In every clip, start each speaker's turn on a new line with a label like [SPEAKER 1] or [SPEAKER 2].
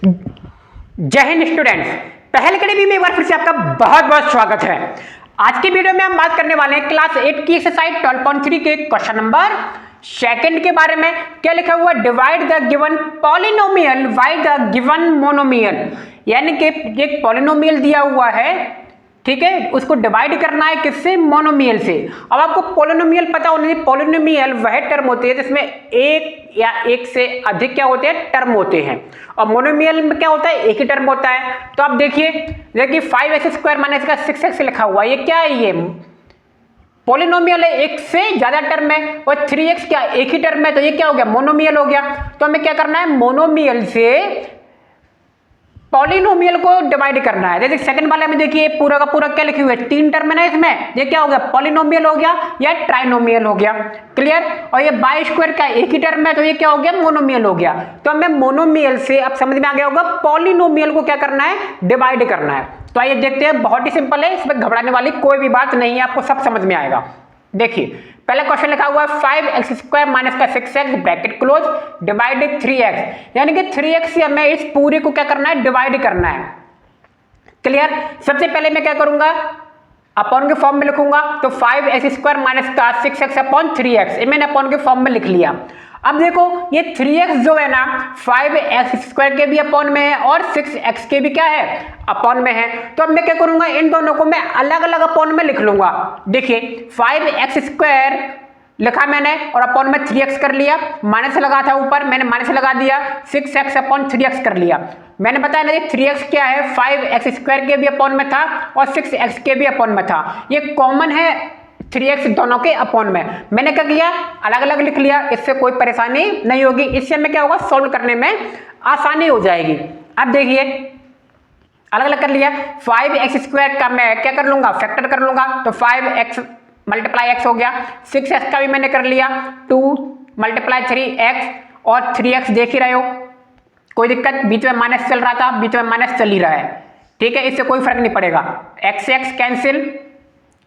[SPEAKER 1] जय हिंद स्टूडेंट्स, पहल अकेडमी में एक बार फिर से आपका बहुत बहुत स्वागत है। आज की वीडियो में हम बात करने वाले हैं क्लास 8 की एक्सरसाइज 12.3 के क्वेश्चन नंबर सेकंड के बारे में। क्या लिखा हुआ? Divide the given polynomial by the given monomial. यानी कि एक पॉलिनोमियल दिया हुआ है, ठीक है, उसको डिवाइड करना है किससे? मोनोमियल से। अब आपको पॉलिनोमियल पता होना चाहिए। पॉलिनोमियल वह टर्म होती है जिसमें एक या एक से अधिक क्या होते हैं? टर्म होते हैं। और मोनोमियल में क्या होता है? एक ही टर्म होता है। तो आप देखिए 5x² माइनस का 6x लिखा हुआ है, ये क्या है? ये पॉलिनोमियल है, एक से ज्यादा टर्म है। और 3x क्या एक ही टर्म है, तो ये क्या हो गया? मोनोमियल हो गया। तो हमें क्या करना है? मोनोमियल से पॉलिनोमियल को डिवाइड करना है। जैसे सेकंड वाले में देखिए पूरा का पूरा क्या लिखे हुए? 3 टर्म है ना इसमें, ये क्या हो गया? पॉलिनोमियल हो गया या ट्राइनोमियल हो गया। क्लियर? और ये बाई स्क्वायर का एक ही टर्म है, तो ये क्या हो गया? मोनोमियल हो गया। तो हमें मोनोमियल से अब समझ में आ गया होगा पॉलिनोमियल को क्या करना है? डिवाइड करना है। तो आइए देखते हैं, बहुत ही सिंपल है, इसमें घबराने वाली कोई भी बात नहीं है, आपको सब समझ में आएगा। देखिए पहला क्वेश्चन लिखा हुआ है 5x² माइनस का 6x bracket close divided 3x। यानी कि 3x से हमें इस पूरे को क्या करना है? डिवाइड करना है। क्लियर? सबसे पहले मैं क्या करूंगा? अपॉन के फॉर्म में लिखूंगा। तो 5x² माइनस का 6x अपॉन 3x, ये मैंने अपॉन के फॉर्म में लिख लिया। अब देखो ये 3x जो है ना 5x² के भी अपॉन में है और 6x के भी क्या है? अपॉन में है। तो अब मैं क्या करूंगा? इन दोनों को मैं अलग अलग अपॉन में लिख लूंगा। देखिए 5x² लिखा मैंने और अपॉन में 3x कर लिया, माइनस लगा था ऊपर, मैंने माइनस लगा दिया, 6x अपॉन 3x कर लिया। मैंने बताया ना ये 3x क्या है? 5x² के भी अपॉन में था और 6x के भी अपॉन में था। ये कॉमन है 3x दोनों के अपॉन में। मैंने क्या किया? अलग अलग लिख लिया, इससे कोई परेशानी नहीं होगी। इससे हमें क्या होगा? सोल्व करने में आसानी हो जाएगी। अब देखिए अलग अलग कर लिया। 5x² का मैं क्या कर लूंगा? फैक्टर कर लूंगा। तो 5x मल्टीप्लाई x हो गया। 6x का भी मैंने कर लिया, 2 मल्टीप्लाई 3x और 3x देख ही रहे हो, कोई दिक्कत? बीच में माइनस चल रहा था, बीच में माइनस चल ही रहा है, ठीक है, इससे कोई फर्क नहीं पड़ेगा। x से x कैंसिल,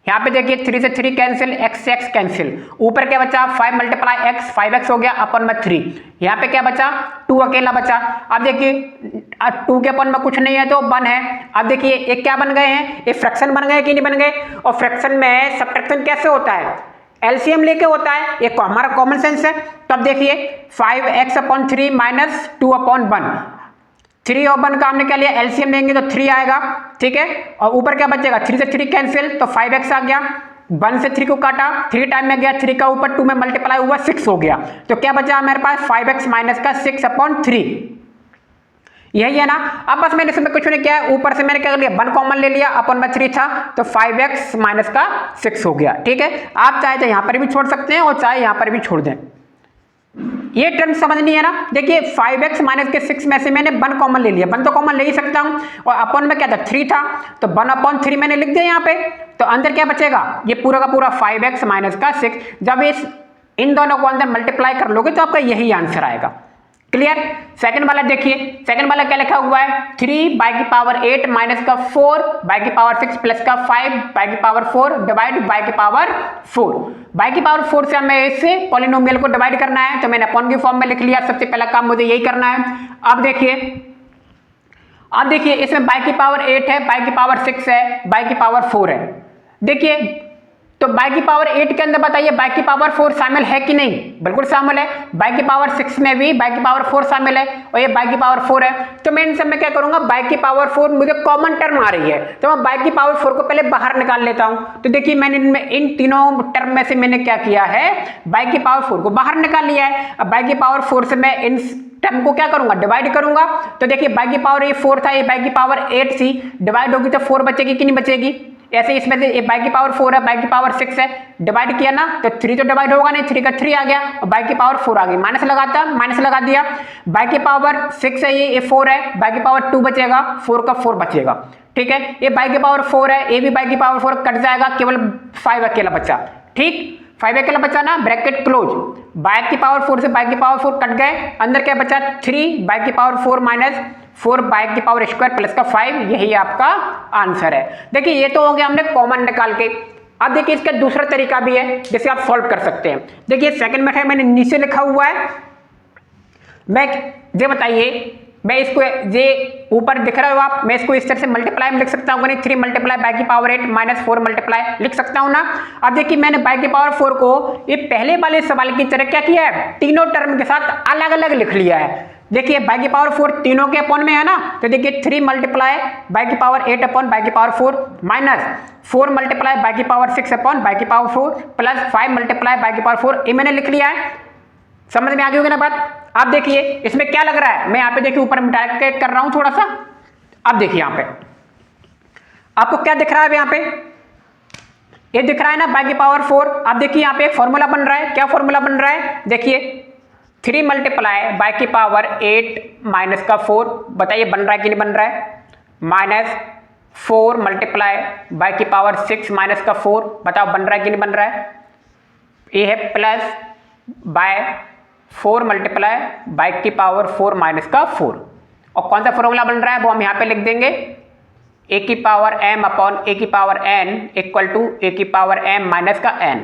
[SPEAKER 1] यहाँ पे देखिए 3 से 3 कैंसिल, x से x कैंसिल। ऊपर क्या बचा? 5 मल्टीप्लाई x, 5x हो गया अपन में 3। यहाँ पे क्या बचा? 2 अकेला बचा। अब देखिए 2 के अपन में कुछ नहीं है तो 1 है। अब देखिए ये क्या बन गए हैं? ये फ्रैक्शन बन गए कि नहीं बन गए? और फ्रैक्शन में सब्ट्रैक्शन कैसे होता है? एलसीएम लेके होता है, ये हमारा कॉमन सेंस है। तो अब देखिए 5x अपॉन 3 माइनस 2 अपॉन 1, 3 और 1 का हमने क्या लिया? एलसीएम लेंगे तो 3 आएगा, ठीक है। और ऊपर क्या बचेगा? 3 से 3 कैंसिल, तो 5x आ गया। 1 से 3 को काटा, 3 टाइम में गया, 3 का ऊपर 2 में मल्टीप्लाई हुआ 6 हो गया। तो क्या बचा मेरे पास? 5x माइनस का 6 अपॉन 3, यही है ना। अब बस मैंने इसमें कुछ नहीं किया, ऊपर से मैंने क्या कर लिया? 1 कॉमन ले लिया, अपन में 3 था, तो 5x माइनस का 6 हो गया, ठीक है। आप चाहे तो यहां पर भी छोड़ सकते हैं और चाहे यहां पर भी छोड़ दें, ये टर्म समझनी है ना। देखिए 5x माइनस के 6 में से मैंने 1 कॉमन ले लिया, 1 तो कॉमन ले ही सकता हूं, और अपॉन में क्या था? 3 था, तो 1 अपॉन 3 मैंने लिख दिया यहाँ पे। तो अंदर क्या बचेगा? ये पूरा का पूरा 5x माइनस का 6। जब इन दोनों को अंदर मल्टीप्लाई कर लोगे तो आपका यही आंसर आएगा। क्लियर? सेकंड वाला देखिए, सेकंड वाला क्या लिखा हुआ है? 3 बाई की पावर 8 माइनस का 4 बाई की पावर 6 प्लस का 5 बाई की पावर 4 डिवाइड बाई की पावर 4। बाई की पावर 4 से हमें इससे पॉलिनोमियल को डिवाइड करना है, तो मैंने अपॉन के फॉर्म में लिख लिया। सबसे पहला काम मुझे यही करना है। अब देखिए इसमें बाई की पावर 8 है, बाई की पावर 6 है, बाई की पावर 4 है। देखिए तो बाई की पावर 8 के अंदर बताइए बाई की पावर 4 शामिल है कि नहीं? बिल्कुल शामिल है। बाई की पावर 6 में भी बाई की पावर 4 शामिल है और ये बाई की पावर 4 है। तो मैं इन सब में क्या करूंगा? बाई की पावर 4 मुझे कॉमन टर्म आ रही है, तो मैं बाई की पावर 4 को पहले बाहर निकाल लेता हूं। तो देखिए मैंने इन तीनों टर्म में से मैंने क्या किया है? बाई की पावर 4 को बाहर निकाल लिया है। अब बाई की पावर 4 से मैं इन टर्म को क्या करूंगा? डिवाइड करूंगा। तो देखिए बाई की पावर ये 4 था, ये बाई की पावर 8 थी, डिवाइड होगी तो 4 बचेगी कि नहीं बचेगी? ऐसे इसमें से बाई की पावर 4 है, बाई की पावर 6 है, डिवाइड किया ना तो 3 तो डिवाइड होगा नहीं, 3 का 3 आ गया और बाई की पावर 4 आ गई। माइनस लगाता, माइनस लगा दिया। बाई की पावर 6 है, ये 4 है, बाई की पावर 2 बचेगा, 4 का 4 बचेगा, ठीक है। ये बाई की पावर 4 है, ये भी बाई की पावर 4 कट जाएगा, केवल 5 अकेला बचा, ठीक। 5 अकेला बचा ना, ब्रैकेट क्लोज। बाई की पावर 4 से बाई की पावर 4 कट गए, अंदर क्या बचा? 3 बाई की पावर 4 माइनस 4 बाई की पावर स्क्वायर प्लस का 5, यही आपका आंसर है। देखिए ये तो हो गया हमने कॉमन निकाल के। अब देखिए इसका दूसरा तरीका भी है जिसे आप सॉल्व कर सकते हैं। देखिए सेकंड मेथड मैंने नीचे लिखा हुआ है। मैं ये बताइए मैं इसको ये ऊपर दिख रहा हो आप, मैं इसको इस तरह से मल्टीप्लाई में लिख सकता हूँ, 3 मल्टीप्लाई बाई की पावर 8 माइनस 4 मल्टीप्लाई लिख सकता हूँ ना। अब देखिए मैंने बाई की पावर 4 को ये पहले वाले सवाल की तरह क्या किया है, तीनों टर्म के साथ अलग अलग लिख लिया है। देखिए बाई की पावर 4 तीनों के अपॉन में है ना, तो देखिए 3 मल्टीप्लाई बाई की पावर 8 अपॉन बाई की पावर 4 माइनस 4 मल्टीप्लाई बाई की पावर 6 अपॉन बाई की पावर 4 प्लस 5 मल्टीप्लाई बाई की पावर 4, ये मैंने लिख लिया है। समझ में आ गई होगी ना बात। आप देखिए इसमें क्या लग रहा है, मैं यहाँ पे देखिए ऊपर मिटा के कर रहा हूं थोड़ा सा। अब देखिए यहाँ पे आपको क्या दिख रहा है, यहाँ पे ये दिख रहा है ना बाई की पावर 4। अब देखिए यहाँ पे एक फॉर्मूला बन रहा है, क्या फॉर्मूला बन रहा है, देखिए 3 मल्टीप्लाई बाई की पावर 8 माइनस का 4, बताइए बन रहा है कि नहीं बन रहा है, माइनस 4 मल्टीप्लाई बाई की पावर 6 माइनस का 4, बताओ बन रहा है कि नहीं बन रहा है। ये है प्लस बाय 4 मल्टीप्लाई बाई की पावर 4 माइनस का 4, और कौन सा फॉर्मूला बन रहा है वो हम यहाँ पे लिख देंगे, ए की पावर m अपॉन ए की पावर n इक्वल टू ए की पावर m माइनस का n।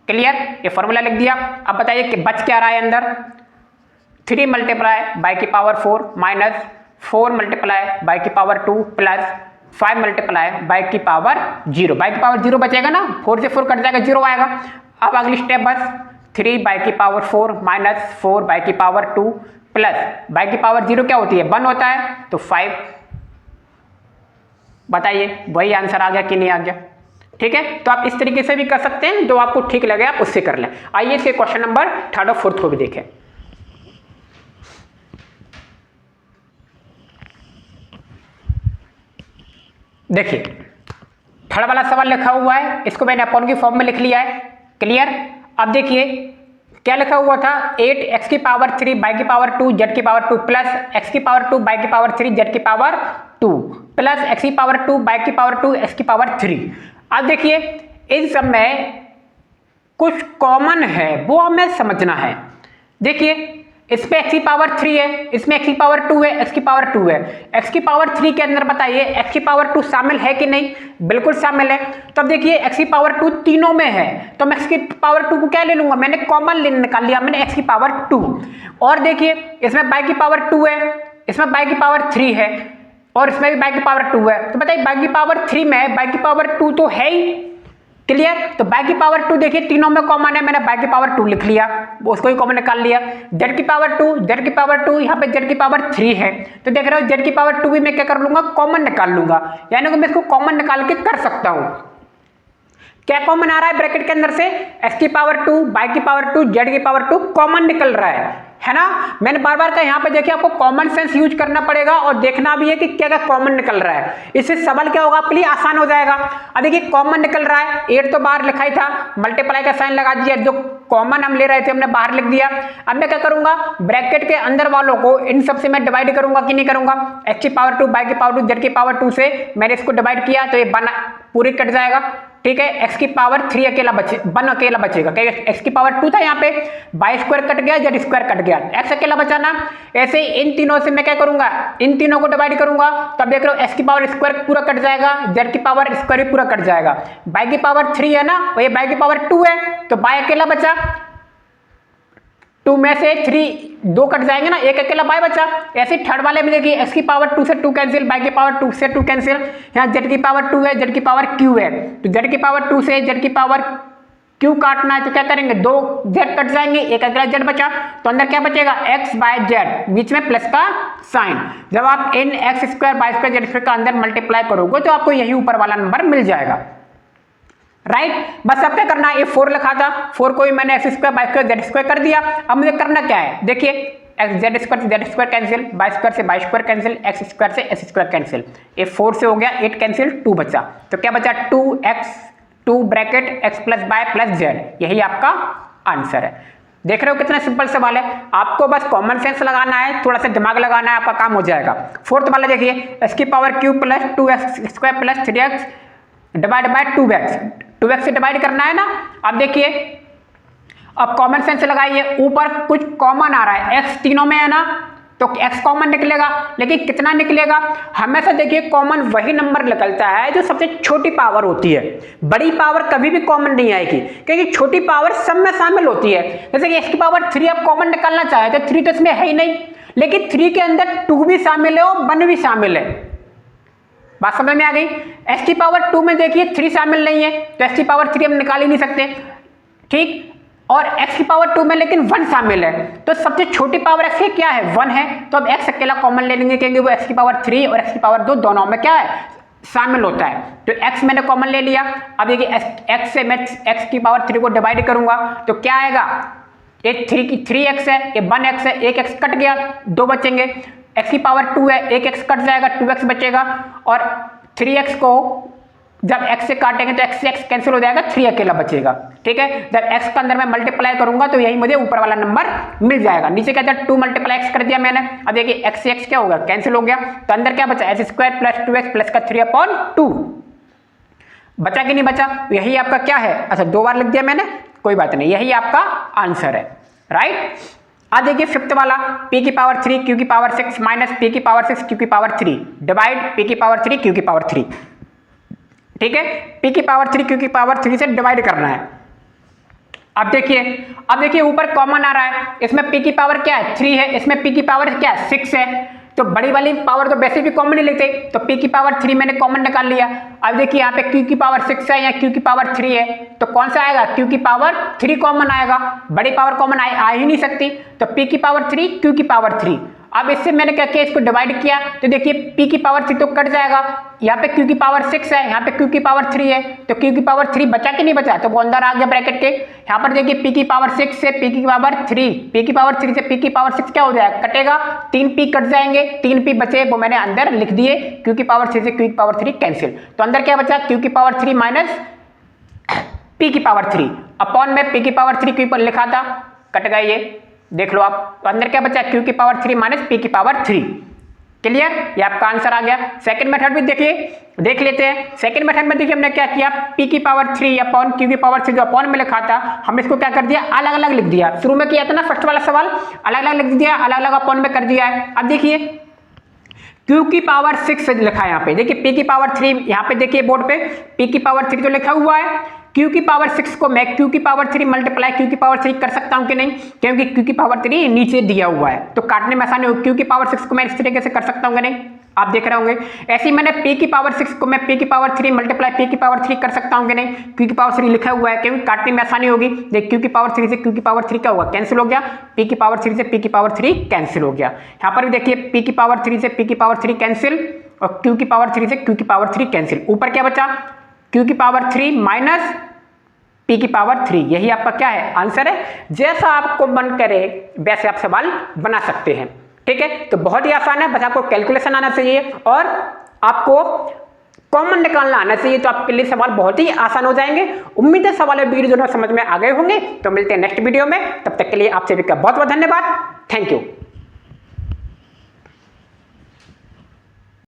[SPEAKER 1] क्लियर, ये फॉर्मूला लिख दिया। अब बताइए कि बच क्या रहा है अंदर, 3 मल्टीप्लाई बाई की पावर 4 माइनस 4 मल्टीप्लाई बाई की पावर 2 प्लस 5 मल्टीप्लाई बाई की पावर 0, बाई की पावर 0 बचेगा ना, 4 से 4 कट जाएगा, 0 आएगा। अब अगली स्टेप बस 3 बाई की पावर 4 माइनस 4 बाई की पावर 2 प्लस बाई की पावर 0 क्या होती है, 1 होता है, तो 5। बताइए वही आंसर आ गया कि नहीं आ गया। ठीक है, तो आप इस तरीके से भी कर सकते हैं, जो आपको ठीक लगे आप उससे कर लें। आइए इसके क्वेश्चन नंबर 3rd और 4th को भी देखें। देखिए 3rd वाला सवाल लिखा हुआ है, इसको मैंने अपॉन की फॉर्म में लिख लिया है। क्लियर, अब देखिए क्या लिखा हुआ था, 8x की पावर 3 बाई की पावर 2 जेड की पावर 2 प्लस x की पावर 2 बाई की पावर 3 जेड की पावर 2 प्लस x की पावर 2 बाई की पावर 2 x की पावर 3। अब देखिए इन सब में कुछ कॉमन है वो हमें समझना है। देखिए इसमें x की पावर 3 है, इसमें x की पावर 2 है, x की पावर 2 है। x की पावर 3 के अंदर बताइए x की पावर 2 शामिल है कि नहीं, बिल्कुल शामिल है। तब देखिए x की पावर 2 तीनों में है, तो मैं x की पावर 2 को क्या ले लूंगा, मैंने कॉमन निकाल लिया, मैंने x की पावर 2। और देखिए इसमें बाई की पावर 2 है, इसमें बाई की पावर 3 है, और इसमें भी बाई की पावर 2 है। तो बताइए बाई की पावर 3 में बाई की पावर 2 तो है ही। क्लियर, तो बाई की पावर 2 देखिए तीनों में कॉमन है, मैंने बाई की पावर 2 लिख लिया, उसको ही कॉमन निकाल लिया। जेड की पावर 2, जेड की पावर 2, यहाँ पे जेड की पावर 3 है, तो देख रहे हो जेड की पावर 2 भी मैं क्या कर लूंगा, कॉमन निकाल लूंगा, यानी कि मैं इसको कॉमन निकाल के कर सकता हूं। क्या कॉमन आ रहा है ब्रैकेट के अंदर से, x की पावर 2 बाई की पावर 2 जेड की पावर 2 कॉमन निकल रहा है ना। मैंने बार बार कहा यहाँ पे देखिए आपको कॉमन सेंस यूज करना पड़ेगा और देखना भी है कि क्या क्या कॉमन निकल रहा है, इससे सवाल क्या होगा आपके लिए आसान हो जाएगा। अब देखिए कॉमन निकल रहा है, 8 तो बाहर लिखा ही था, मल्टीप्लाई का साइन लगा दिया, जो कॉमन हम ले रहे थे हमने बाहर लिख दिया। अब मैं क्या करूंगा, ब्रैकेट के अंदर वालों को इन सब से मैं डिवाइड करूंगा कि नहीं करूंगा, x की पावर 2 बाई की पावर 2 जेड की पावर 2 से मैंने इसको डिवाइड किया तो ये बना पूरी कट जाएगा। ठीक है, x की पावर 3 अकेला बचे, 1 अकेला बचेगा, क्या x की पावर 2 था, यहाँ पे बाई स्क्वायर कट गया, जेड स्क्वायर कट गया, x अकेला बचाना। ऐसे इन तीनों से मैं क्या करूंगा, इन तीनों को डिवाइड करूंगा, तब देख रहे हो x की पावर स्क्वायर पूरा कट जाएगा, जेड की पावर स्क्वायर भी पूरा कट जाएगा। बाई की पावर 3 है ना, और ये बाई की पावर 2 है, तो बाई अकेला बचा, 2 में से 3 2 कट जाएंगे ना, एक अकेला बाई बचा। ऐसे थर्ड वाले में देखिए x की पावर 2 से 2 कैंसिल, बाई की पावर 2 से 2 कैंसिल, यहाँ z की पावर 2 है, z की पावर q है, तो z की पावर 2 से z की पावर q काटना है, तो क्या करेंगे, 2 z कट जाएंगे, एक अकेला z बचा, तो अंदर क्या बचेगा, x बाय z, बीच में प्लस का साइन। जब आप इन x square y square z square का अंदर मल्टीप्लाई करोगे तो आपको यही ऊपर वाला नंबर मिल जाएगा। राइट, बस अब क्या करना है, ये 4 लिखा था, 4 को भी मैंने x square y square z square कर दिया। अब मुझे करना क्या है, देखिए x जेड स्क्वायर से z square cancel, y square से y square cancel, x square से x स्क्वायर कैंसिल, ये 4 से हो गया 8 कैंसिल, 2 बचा, तो क्या बचा 2x 2 bracket x plus by plus z, यही आपका आंसर है। देख रहे हो कितना सिंपल सवाल है, आपको बस कॉमन सेंस लगाना है, थोड़ा सा दिमाग लगाना है, आपका काम हो जाएगा। 4th वाला देखिए x की power q plus 2x square plus 3x divide by 2x से डिवाइड करना है ना। अब देखिए अब कॉमन सेंस लगाइए, ऊपर कुछ कॉमन आ रहा है, x तीनों में है ना, तो x कॉमन निकलेगा, लेकिन कितना निकलेगा, हमेशा देखिए कॉमन वही नंबर निकलता है जो सबसे छोटी पावर होती है, बड़ी पावर कभी भी कॉमन नहीं आएगी, क्योंकि छोटी पावर सब में शामिल होती है। जैसे कि x की पावर 3 आप कॉमन निकालना चाहे तो 3 तो इसमें है ही नहीं, लेकिन 3 के अंदर 2 भी शामिल है और 1 भी शामिल है। बात समझ में आ गई। x की पावर 2 में देखिए 3 शामिल नहीं है, तो x की पावर 3 हम निकाल ही नहीं सकते, ठीक। और x की पावर 2 में लेकिन 1 शामिल है, तो सबसे छोटी पावर x की क्या है, 1 है, तो अब x अकेला कॉमन ले लेंगे, क्योंकि वो x की पावर 3 और x की पावर 2 दोनों में क्या है, शामिल होता है। तो x मैंने कॉमन ले लिया। अब देखिए x से मैं x की पावर 3 को डिवाइड करूंगा तो क्या आएगा, ये 3x है, ये 1x है, एक x कट गया, 2 बचेंगे। x की पावर 2 है, एक x कट जाएगा, 2x बचेगा, और 3x को जब x से काटेंगे तो x से x कैंसिल हो जाएगा, 3 अकेला बचेगा, ठीक है। जब x का अंदर मैं मल्टीप्लाई करूंगा तो यही मुझे ऊपर वाला नंबर मिल जाएगा। नीचे क्या था, 2 × x कर दिया मैंने। अब देखिए x से x क्या होगा, कैंसिल हो गया, तो अंदर क्या बचा, x² + 2x प्लस का 3/2 बचा कि नहीं बचा, यही आपका क्या है, अच्छा 2 बार लिख दिया मैंने, कोई बात नहीं, यही आपका आंसर है, राइट। अब देखिए फिफ्थ वाला, p की पावर 3 q की पावर 6 माइनस p की पावर 6 q की पावर 3 डिवाइड p की पावर 3 q की पावर 3, ठीक है। p की पावर 3 q की पावर 3 से डिवाइड करना है। अब देखिए ऊपर कॉमन आ रहा है, इसमें p की पावर क्या है, 3 है, इसमें p की पावर क्या है, 6 है, तो बड़ी वाली पावर तो वैसे भी कॉमन ही लेते, तो p की पावर 3 मैंने कॉमन निकाल लिया। अब देखिए यहाँ पे q की पावर 6 है या q की पावर 3 है, तो कौन सा आएगा, q की पावर 3 कॉमन आएगा, बड़ी पावर कॉमन आ ही नहीं सकती, तो p की पावर 3 q की पावर 3। अब इससे मैंने क्या किया, इसको डिवाइड किया, तो देखिए p की पावर 3 तो कट जाएगा, यहाँ पे q की पावर 6 है, यहाँ पे q की पावर 3 है, तो q की पावर 3 बचा कि नहीं बचा, तो वो अंदर आ गया ब्रैकेट के। यहाँ पर देखिए p की पावर 6 से p की पावर 3, p की पावर 3 से p की पावर 6 क्या हो जाएगा, कटेगा, 3 p कट जाएंगे, 3 p बचे, वो मैंने अंदर लिख दिए, q की पावर 3 से q की पावर 3 कैंसिल, तो अंदर क्या बचा, q की पावर 3 माइनस p की पावर 3 अपॉन में p की पावर 3 q पर लिखा था, कट गया ये, देख लो आप, तो अंदर क्या बचा, q की पावर 3 माइनस p की पावर 3, क्लियर, ये आपका आंसर आ गया। सेकंड मेथड भी देख लेते हैं। सेकंड मेथड में देखिए हमने क्या किया, p की पावर 3 अपॉन q की पावर 3 जो अपॉन में लिखा था, हम इसको क्या कर दिया, अलग अलग लिख दिया। शुरू में किया था ना फर्स्ट वाला सवाल, अलग अलग लिख दिया, अलग अलग अपॉन में कर दिया है। अब देखिए q की पावर 6 लिखा है यहाँ पे, देखिए p की पावर 3, यहाँ पे देखिए बोर्ड पे p की पावर 3 तो लिखा हुआ है, q की पावर 6 को मैं q की पावर 3 मल्टीप्लाई q की पावर 3 कर सकता हूँ कि नहीं, क्योंकि q की पावर 3 नीचे दिया हुआ है, तो काटने में आसानी होगी, q की पावर 6 को मैं इस तरीके से कर सकता हूँ कि नहीं, आप देख रहे होंगे। ऐसे ही मैंने p की पावर 6 को मैं p की पावर 3 मल्टीप्लाई p की पावर 3 कर सकता हूँ कि नहीं, q की पावर 3 लिखा हुआ है, क्योंकि काटने में आसानी होगी। देख q की पावर 3 से q की पावर 3 क्या होगा, कैंसिल हो गया, p की पावर 3 से p की पावर 3 कैंसिल हो गया। यहाँ पर भी देखिए p की पावर 3 से p की पावर 3 कैंसिल, और q की पावर 3 से q की पावर 3 कैंसिल, ऊपर क्या बचा, q की पावर 3 माइनस p की पावर 3, यही आपका क्या है, आंसर है। जैसा आपको मन करे वैसे आप सवाल बना सकते हैं, ठीक है। तो बहुत ही आसान है, बस आपको कैलकुलेशन आना चाहिए और आपको कॉमन निकालना आना चाहिए, तो आपके लिए सवाल बहुत ही आसान हो जाएंगे। उम्मीद है सवाल वीडियो जो समझ में आ गए होंगे। तो मिलते हैं नेक्स्ट वीडियो में, तब तक के लिए आप सभी का बहुत बहुत धन्यवाद, थैंक यू।